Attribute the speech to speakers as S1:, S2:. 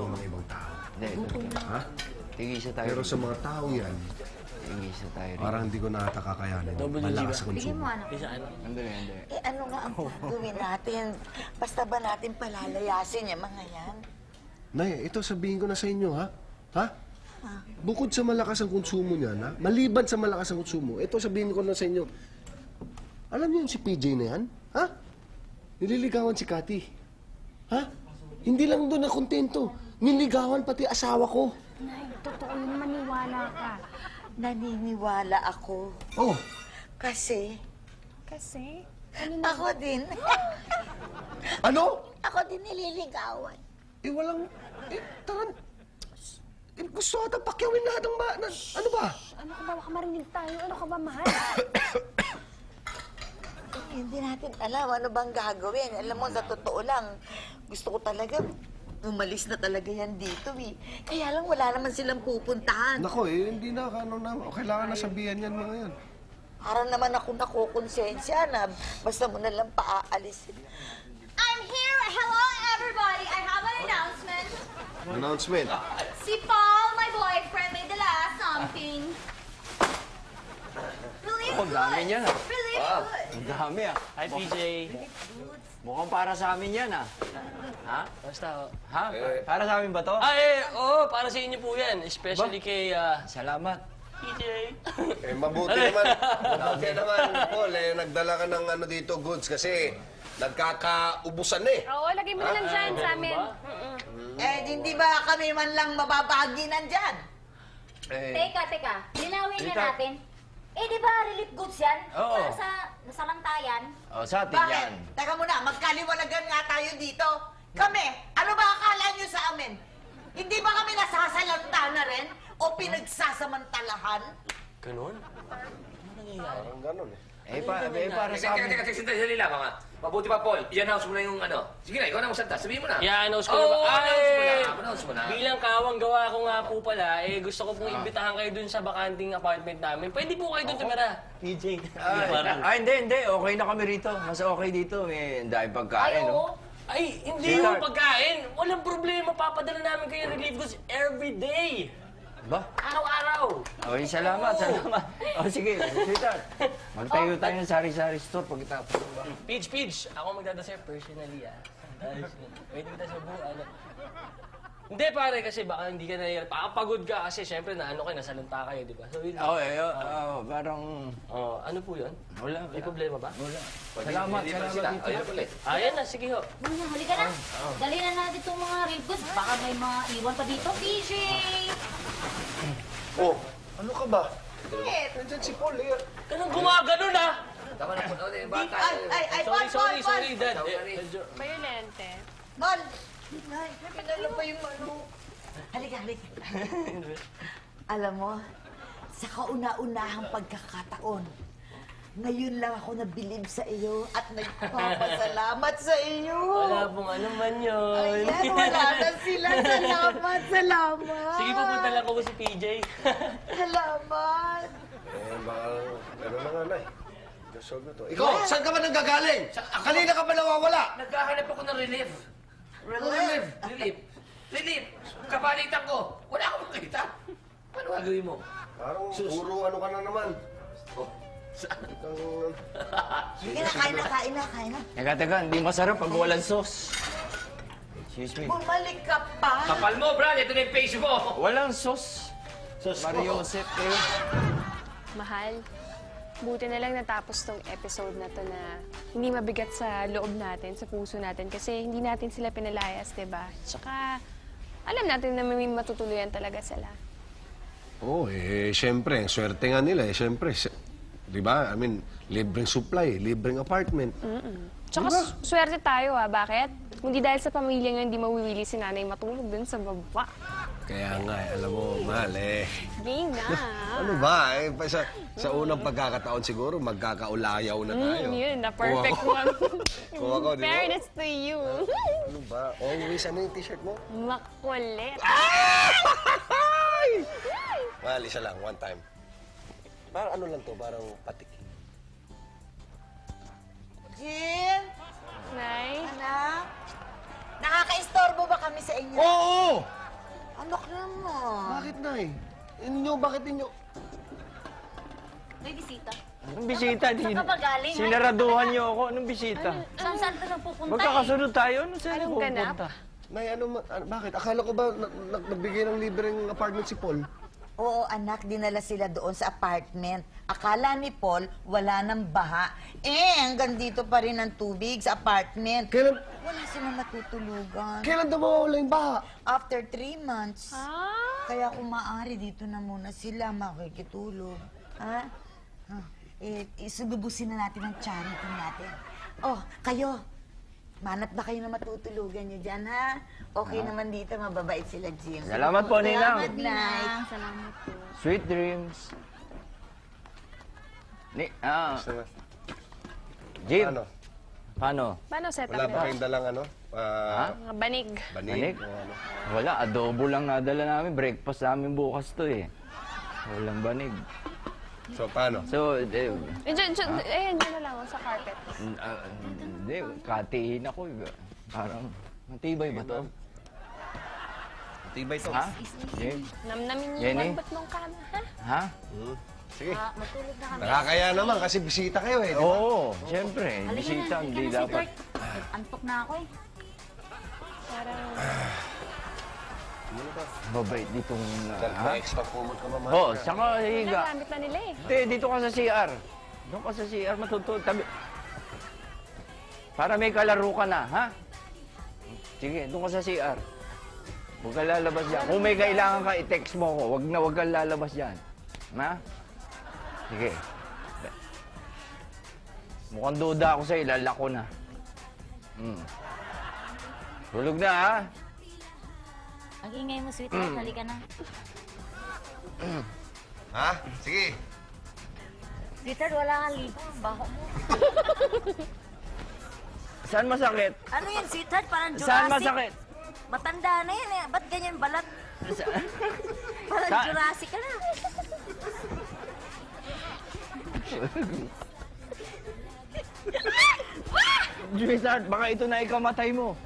S1: ayaw ng ibang tao.
S2: Hindi, ito.
S1: Ha?
S2: Tigisa tayo.
S1: Pero sa mga tao yan,
S2: Tigisa tayo.
S1: parang hindi ko nata kakayanin. Malakas sa
S3: Bigyan
S1: konsumo.
S3: mo ano.
S2: Hindi, hindi.
S4: Ano nga ang gagawin natin? Basta ba natin palalayasin yung mga yan?
S1: Nay, ito sabihin ko na sa inyo, ha? Ha? Bukod sa malakas ang konsumo niyan, ha? Maliban sa malakas ang konsumo, ito sabihin ko na sa inyo. Alam niyo yung si PJ na yan? Ha? Nililigawan si Cathy. Ha? Hindi lang doon na kontento. Niligawan pati asawa ko.
S3: Nay, totoo yun, maniwala ka.
S4: Naniniwala ako.
S1: Oh,
S4: Kasi
S3: Kasi, ano na?
S4: ako din.
S1: ano?
S4: Ako din nililigawan.
S1: Eh, walang... Eh, taran... Eh, gusto ata pakyawin lahat ng ba... ano ba?
S3: Ano ka ba? Baka marinig tayo. Ano ka ba, mahal?
S4: Hindi natin alam ano bang gagawin. Alam mo, sa totoo lang, gusto ko talaga umalis na talaga yan dito eh. Kaya lang wala naman silang pupuntahan.
S1: Nako, eh, hindi na. Ano na, kailangan na sabihan yan mga yan.
S4: Para naman ako nakukonsensya na basta mo na lang paaalisin.
S5: I'm here. Hello, everybody. I have an announcement.
S1: Announcement.
S5: Si Paul, my boyfriend, made the last something. Really
S2: Oh, ang dami
S5: good.
S2: niyan, ah.
S5: Really
S2: Wow,
S5: good.
S2: ang dami ah.
S6: Hi, PJ.
S2: Mukhang para sa amin yan ah. Ha?
S6: Basta, oh.
S2: Ha? Para sa amin ba to?
S6: Oo, para sa inyo po yan. Especially kay,
S2: Salamat.
S6: PJ.
S1: Eh, mabuti naman. Mabuti naman, Paul. Eh, nagdala ka ng ano dito, goods, kasi nagkakaubusan eh.
S3: Oo, lagay mo na lang dyan sa amin.
S4: Eh, hindi ba kami man lang mababahagi nandyan?
S5: Teka. Linawin niya
S2: Teka.
S5: natin. Eh, di ba relief goods yan?
S2: Oo.
S5: Para sa nasamantayan.
S2: Oh, sa atin
S4: Bakit?
S2: yan.
S4: Teka muna, magkaliwanagan nga tayo dito. Kami, ano ba akala nyo sa amin? Hindi ba kami nasasalanta na rin? O pinagsasamantalahan?
S6: Ganun?
S1: Parang ganun eh.
S2: Para sa amin.
S7: Teka, sandali lang, mga. Mabuti pa, Paul. I-announce mo na yung ano. Sige na, ikaw na magsalita. Sabihin mo na.
S6: I-announce ko na
S7: Oo,
S6: ba?
S7: announce mo na.
S6: Bilang kawang gawa ko nga po pala, gusto ko pong imbitahan kayo dun sa bakanting apartment namin. Pwede po kayo dun tumira. PJ.
S2: Hindi. Okay na kami rito. Mas okay dito. May dahil pagkain, no?
S6: Ay, hindi
S2: Sweetheart.
S6: yung pagkain. Walang problema. Papadala namin kayo ng relief goods every day.
S2: Ba?
S6: Araw-araw.
S2: Okay, salamat. Oh, sige, sweetheart. Magtayo tayo ng sari-sari store pagkatapos.
S6: Peach. Ako magdadasal personally, ah. Wait, sa buwan. Hindi, pare, kasi baka hindi ka nahihirap. Pagod ka kasi syempre na ano kayo, nasalanta kayo, di ba? So, yun.
S2: Parang...
S6: Ano po yun?
S2: Wala.
S6: May problema ba?
S2: Wala.
S7: Salamat sila.
S2: dito.
S7: Ayun pala.
S6: Ayan na, sige ho.
S5: Muna, huli ka na. Dali na natin itong mga relief goods. Baka may mga iwan pa dito. PJ!
S1: Oh, ano ka ba? Nandyan si Paul eh.
S6: Ganun gumaganon, ah!
S7: Tama na po. Bata.
S4: Ay, Paul,
S6: Sorry, Dad.
S3: Violente.
S4: Paul! Ay, pinala pa yung ano. Halika. Alam mo, sa kauna-unahang pagkakataon, ngayon lang ako nabilib sa iyo at nagpapasalamat sa iyo.
S6: Wala pong ano man yun.
S4: Ayan, wala na sila. Salamat.
S6: Sige, pupunta lang ko si PJ.
S4: Salamat.
S1: Eh, baka... Pero na nga, Nay. Solve na to. Ikaw, saan ka ba nanggagaling? Kanina ka pa nawawala.
S7: Naghahanap ako ng relief. Relief. Kapalitan ko. Wala akong makita. Paano gagawin mo?
S1: Parang puro ano ka na naman.
S7: Oh.
S4: Sige na, kain na.
S2: Teka, hindi masarap pag walang sauce. Excuse me.
S4: Bumalik ka pa.
S7: Kapal mo, Brad. Ito na yung face mo.
S2: Walang sauce. Mario Josep, kayo.
S3: Mahal, buti na lang natapos tong episode na to na hindi mabigat sa loob natin, sa puso natin, kasi hindi natin sila pinalayas, diba? Tsaka, alam natin na may matutuluyan talaga sila.
S1: Oo, siyempre, swerte nga nila eh. Siyempre, di ba? I mean, libreng supply, libreng apartment.
S3: Tsaka swerte tayo bakit? Hindi dahil sa pamilya nga hindi mawiwili si nanay matulog dun sa baba.
S1: Kaya nga, alam mo, mahal eh.
S3: Game na.
S1: Ano ba eh, sa unang pagkakataon siguro, magkakaulayaw na tayo.
S3: Yun, na perfect
S1: Kuha ko.
S3: one.
S1: Kuha ko, di ba?
S3: Fairness to you.
S1: Ano ba? Always, ano yung t-shirt mo?
S3: Makulit.
S1: Mahal, isa lang, one time. Parang ano lang to, parang patik.
S4: Jim,
S3: Nay,
S4: anak. Nakaka-istorbo ba kami sa inyo?
S1: Oo!
S4: Anak naman.
S1: Bakit, Nay? Bakit ninyo?
S5: May bisita.
S2: Anong bisita?
S5: Saan ka ba galing?
S2: Sinaraduhan niyo ako. Anong bisita?
S5: Saan ka nang pupunta
S2: Magkakasunod tayo. Ano saan
S3: Anong
S2: ako
S3: ganap?
S2: pupunta?
S1: Nay, bakit? Akala ko ba nagbigay ng libreng apartment si Paul?
S4: Oo, anak, dinala sila doon sa apartment. Akala ni Paul, wala nang baha. Hanggang dito pa rin ang tubig sa apartment.
S1: Kailan,
S4: Wala silang matutulugan.
S1: kailan daw mawawala yung baha?
S4: After 3 months.
S3: Ah,
S4: Kaya kung maaari, dito na muna sila makikitulog. Ha? Isububusin na natin ang charity natin. Oh, kayo. Manap ba kayo na matutulugan nyo dyan, ha? Okay naman dito, mababait sila, Jim.
S2: Salamat po, Ninang.
S4: Good night.
S5: Salamat po.
S2: Sweet dreams. Jim,
S1: Ano?
S2: paano?
S3: paano setup
S1: Wala ba
S3: nila?
S1: kayong dalang ano?
S3: Mga banig.
S1: Banig?
S2: Banig?
S1: O ano?
S2: Wala, adobo lang nadala namin. Breakfast namin bukas to eh. Walang banig.
S1: So, paano?
S2: So,
S3: Diyan na lang sa carpet.
S2: hindi, katihin ako. Parang, matibay ba to?
S1: Tibay to.
S2: Ha? Jim?
S3: Namnamin niyo
S2: Jenny?
S3: yung ba't mong kama, ha?
S2: Ha?
S1: Sige.
S5: Matulog na kami.
S1: Nakakaya naman kasi bisita kayo eh. di ba?
S2: Oo, siyempre.
S5: Halika
S2: Bisita,
S5: na,
S2: hindi
S5: halika na,
S2: dapat.
S5: sweetheart. Antok na ako eh.
S3: Parang,
S2: Mabait ditong...
S1: May extra kumot ka mama.
S2: Oo, saka higa.
S3: nagamit na nila eh.
S2: Hindi, dito ka sa CR. Doon ka sa CR, matutulog. Tabi. Para may kalaro ka na, ha? Sige, doon ka sa CR. Huwag ka lalabas dyan. Kung may kailangan ka, i-text mo ako. Huwag kang lalabas dyan. Ha? Sige. Mukhang duda ako sa'yo, lalako na. Tulog na, ha?
S5: Ang ingay mo, sweetheart. Halika na.
S1: Ha? Sige.
S5: Sweetheart, wala kang libo. Baho mo.
S2: Saan masakit?
S5: Ano yan, sweetheart? Parang Jurassic.
S2: Saan masakit?
S5: Matanda na yan eh. Ba't ganyan balat? Parang
S2: Sa-
S5: Jurassic ka na.
S2: Juizard, baka ito na ikamatay mo.